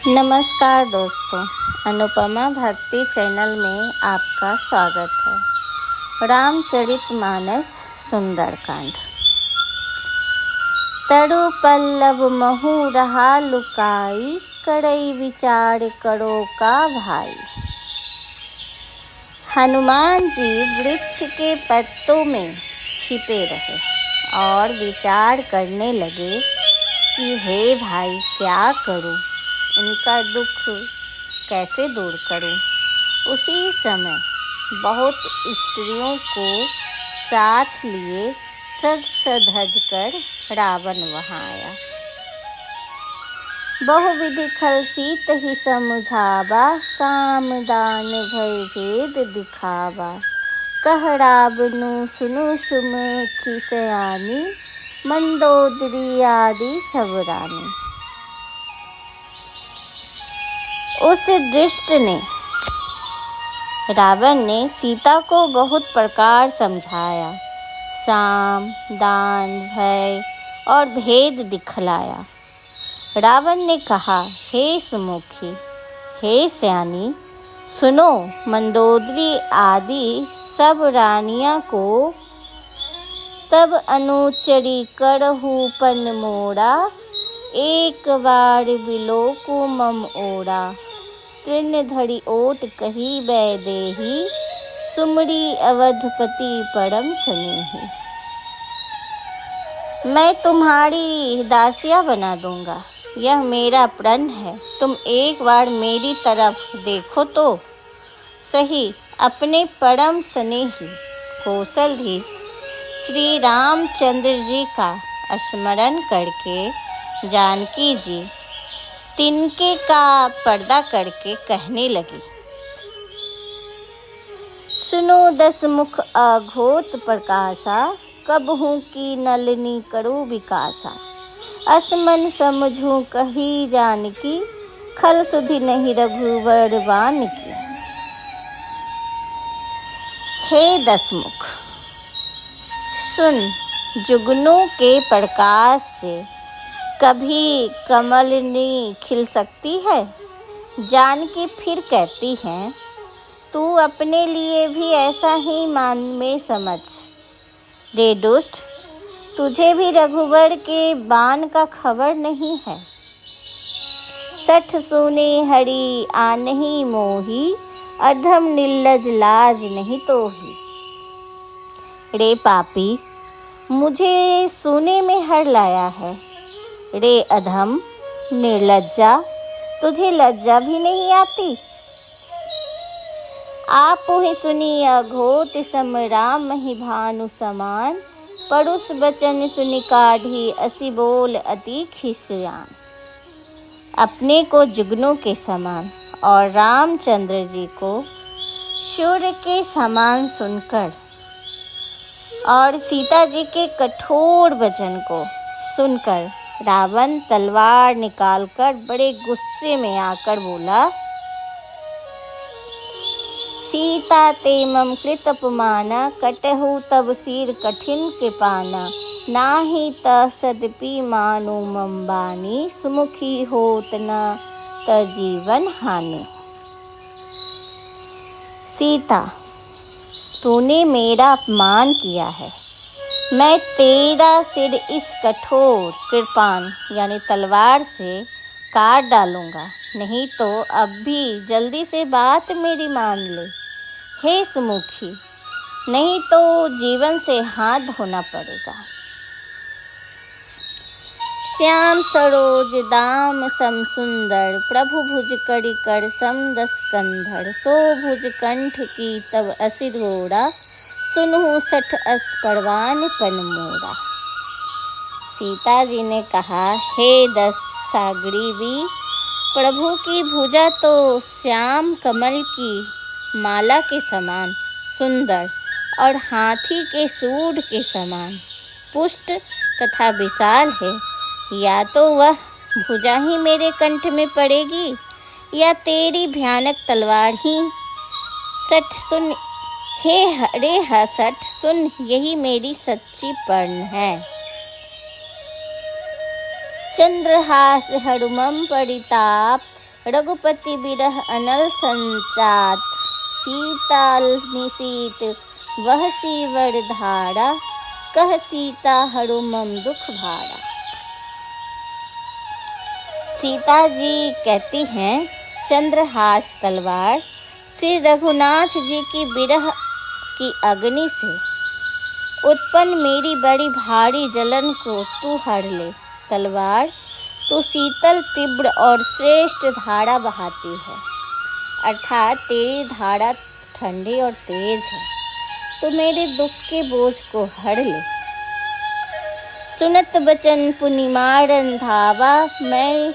नमस्कार दोस्तों, अनुपमा भक्ति चैनल में आपका स्वागत है। रामचरितमानस सुंदरकांड। तरु पल्लव महु रहा लुकाई, करई विचार करो का भाई। हनुमान जी वृक्ष के पत्तों में छिपे रहे और विचार करने लगे कि हे भाई, क्या करूं, इनका दुख कैसे दूर करूं। उसी समय बहुत स्त्रियों को साथ लिए सज धज कर रावण वहां आया। बहुविधि खल सीत ही समुझावा, साम दान भय भेद दिखावा। कह रावणु सुनु सुमुखी सयानी, मंदोदरी आदि सब रानी। उस दुष्ट ने रावण ने सीता को बहुत प्रकार समझाया, साम दान भय और भेद दिखलाया। रावण ने कहा, हे सुमुखी, हे सयानी, सुनो, मंदोदरी आदि सब रानियां को तब अनुचरी करहु पन मोड़ा। एक बार बिलोकु मम ओड़ा। तृण धरि ओट कही वैदेही, सुमरी अवधपति परम स्नेही। मैं तुम्हारी दासिया बना दूंगा, यह मेरा प्रण है। तुम एक बार मेरी तरफ देखो तो सही। अपने परम स्नेही कौशलधीश श्री रामचंद्र जी का स्मरण करके जानकी जी तिनके का पर्दा करके कहने लगी, सुनो दस मुख अघोत प्रकाशा, कबहू की नलिनी करो विकासा। असमन समझू कही जानकी, खल सुधि नहीं रघुवर बान की। हे दसमुख, सुन, जुगनों के प्रकाश से कभी कमलिनी खिल सकती है। जानकी फिर कहती हैं, तू अपने लिए भी ऐसा ही मान में समझ। रे दुष्ट, तुझे भी रघुवर के बाण का खबर नहीं है। सठ सुने हरि आनहि मोही, अधम निर्लज लाज नहीं तोही। रे पापी, मुझे सोने में हर लाया है। रे अधम निर्लज्जा, तुझे लज्जा भी नहीं आती। आप ही सुनी अघोत सम राम ही भानु समान, परुष बचन सुनि काढ़ी असी बोल अति खिसियान। अपने को जुगनों के समान और रामचंद्र जी को सूर्य के समान सुनकर और सीता जी के कठोर वचन को सुनकर रावण तलवार निकालकर बड़े गुस्से में आकर बोला, सीता ते मम कृत अपमाना, कटहु तब सिर कठिन के पाना। नाही त सदपि मानो मम बानी, सुमुखी होत न त जीवन हानि। सीता, तूने मेरा अपमान किया है। मैं तेरा सिर इस कठोर कृपान यानी तलवार से काट डालूंगा, नहीं तो अब भी जल्दी से बात मेरी मान ले। हे सुमुखी, नहीं तो जीवन से हाथ धोना पड़ेगा। श्याम सरोज दाम सम सुंदर, प्रभु भुज करि कर सम दस कंधर। सो भुज कंठ की तब असी घोड़ा, सुनहु सठ अस परवान पन मोरा। सीता जी ने कहा, हे दस सागरी वी, प्रभु की भुजा तो श्याम कमल की माला के समान सुंदर और हाथी के सूंड के समान पुष्ट तथा विशाल है। या तो वह भुजा ही मेरे कंठ में पड़ेगी, या तेरी भयानक तलवार ही। सठ सुन, हे रे हसठ सुन, यही मेरी सच्ची प्रण है। चंद्रहास हरुमम परिताप, रघुपति बिरह अनल संचात, सीताल निशीत वह सीवर धारा, कह सीता हरु मम दुख भारा। सीता जी कहती हैं, चंद्रहास तलवार श्री रघुनाथ जी की बिरह की अग्नि से उत्पन्न मेरी बड़ी भारी जलन को तू हर ले। तलवार तू शीतल तीव्र और श्रेष्ठ धारा बहाती है, अर्थात तेरी धारा ठंडी और तेज है, तो मेरे दुख के बोझ को हर ले। सुनत बचन पुनिमारन धावा, मैं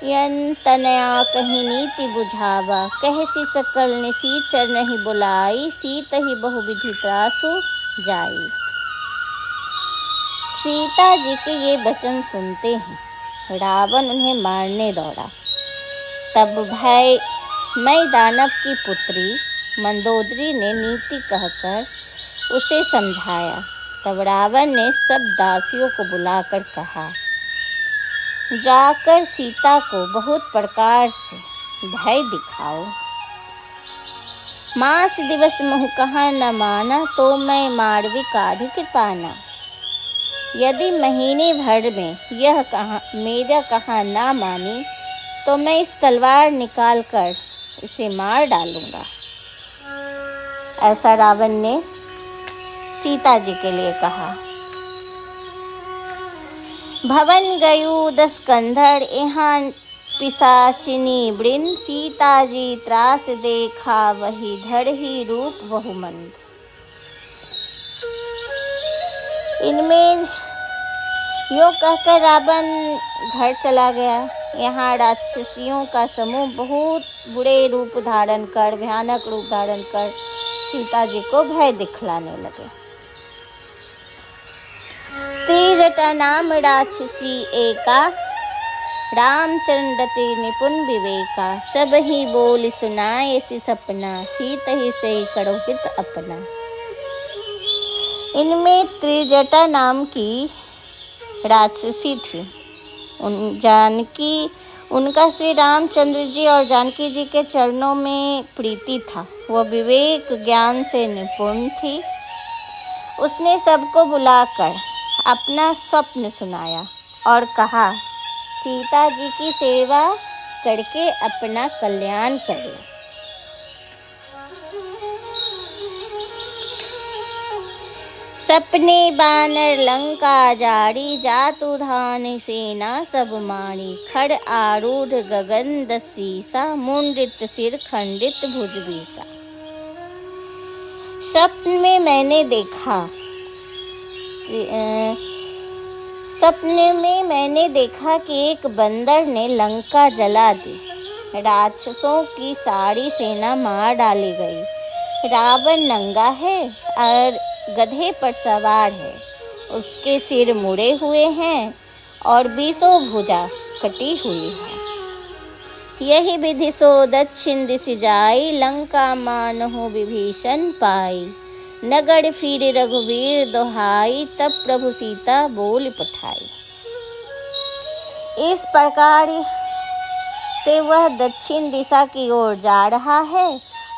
यन तनया कही नीति बुझावा, कहसी सकल निसीचर नहीं बुलाई, सीत ही बहुविधि त्रासु जाई। सीता जी के ये वचन सुनते हैं रावण उन्हें मारने दौड़ा। तब भय मई दानव की पुत्री मंदोदरी ने नीति कहकर उसे समझाया। तब रावण ने सब दासियों को बुलाकर कहा, जाकर सीता को बहुत प्रकार से भय दिखाओ। मास दिवस मोह कहा न माना, तो मैं मारवी काढ़ कृपाना। यदि महीने भर में यह मेरा कहा ना मानी, तो मैं इस तलवार निकाल कर इसे मार डालूंगा। ऐसा रावण ने सीता जी के लिए कहा। भवन गयु 10 कंधर, यहाँ पिशाचिनी वृंद, सीता जी त्रास देखा वही धरही रूप बहुमंद। इनमें यो कहकर रावण घर चला गया। यहाँ राक्षसियों का समूह बहुत बुरे रूप धारण कर, भयानक रूप धारण कर सीता जी को भय दिखलाने लगे। त्रिजटा नाम राक्षसी एका, रामचंद्र निपुण विवेका, सब ही बोल सुनाए सी सपना, सीत ही से करो हित अपना। इनमें त्रिजटा नाम की राक्षसी थी। उनका श्री रामचंद्र जी और जानकी जी के चरणों में प्रीति था। वह विवेक ज्ञान से निपुण थी। उसने सबको बुलाकर अपना स्वप्न सुनाया और कहा, सीता जी की सेवा करके अपना कल्याण कर ले। सपने बानर लंका जारी, जातु धान सेना सब मारी, खड़ आरूढ़ गगन दसीसा, मुंडित सिर खंडित भुज बीसा। सपने में मैंने देखा कि एक बंदर ने लंका जला दी। राक्षसों की सारी सेना मार डाली गई। रावण नंगा है और गधे पर सवार है। उसके सिर मुड़े हुए हैं और 20 भुजा कटी हुई है। यही विधि सो दक्षिण दिश जाई, लंका मानहु विभीषण पाई। नगर फिर रघुवीर दोहाई, तब प्रभु सीता बोल पठाई। इस प्रकार से वह दक्षिण दिशा की ओर जा रहा है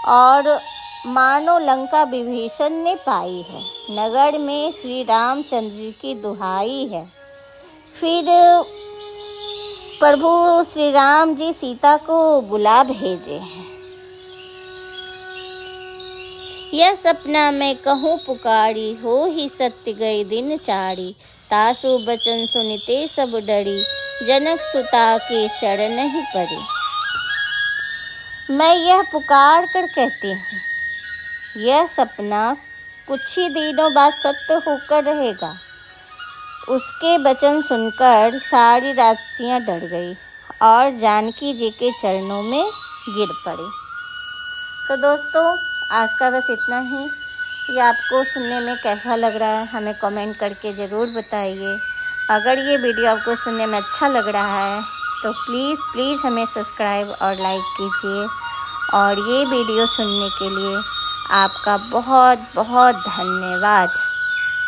और मानो लंका विभीषण ने पाई है। नगर में श्री रामचंद्र जी की दुहाई है। फिर प्रभु श्री राम जी सीता को बुला भेजे हैं। यह सपना मैं कहूँ पुकारी, हो ही सत्य गई दिन चारी। तासु बचन सुनिते सब डरी, जनक सुता के चरण ही पड़ी। मैं यह पुकार कर कहती हूँ, यह सपना कुछ ही दिनों बाद सत्य होकर रहेगा। उसके वचन सुनकर सारी राक्षसियाँ डर गई और जानकी जी के चरणों में गिर पड़ी। तो दोस्तों, आज का बस इतना ही। ये आपको सुनने में कैसा लग रहा है हमें कमेंट करके ज़रूर बताइए। अगर ये वीडियो आपको सुनने में अच्छा लग रहा है तो प्लीज़ हमें सब्सक्राइब और लाइक कीजिए। और ये वीडियो सुनने के लिए आपका बहुत बहुत धन्यवाद।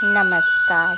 नमस्कार।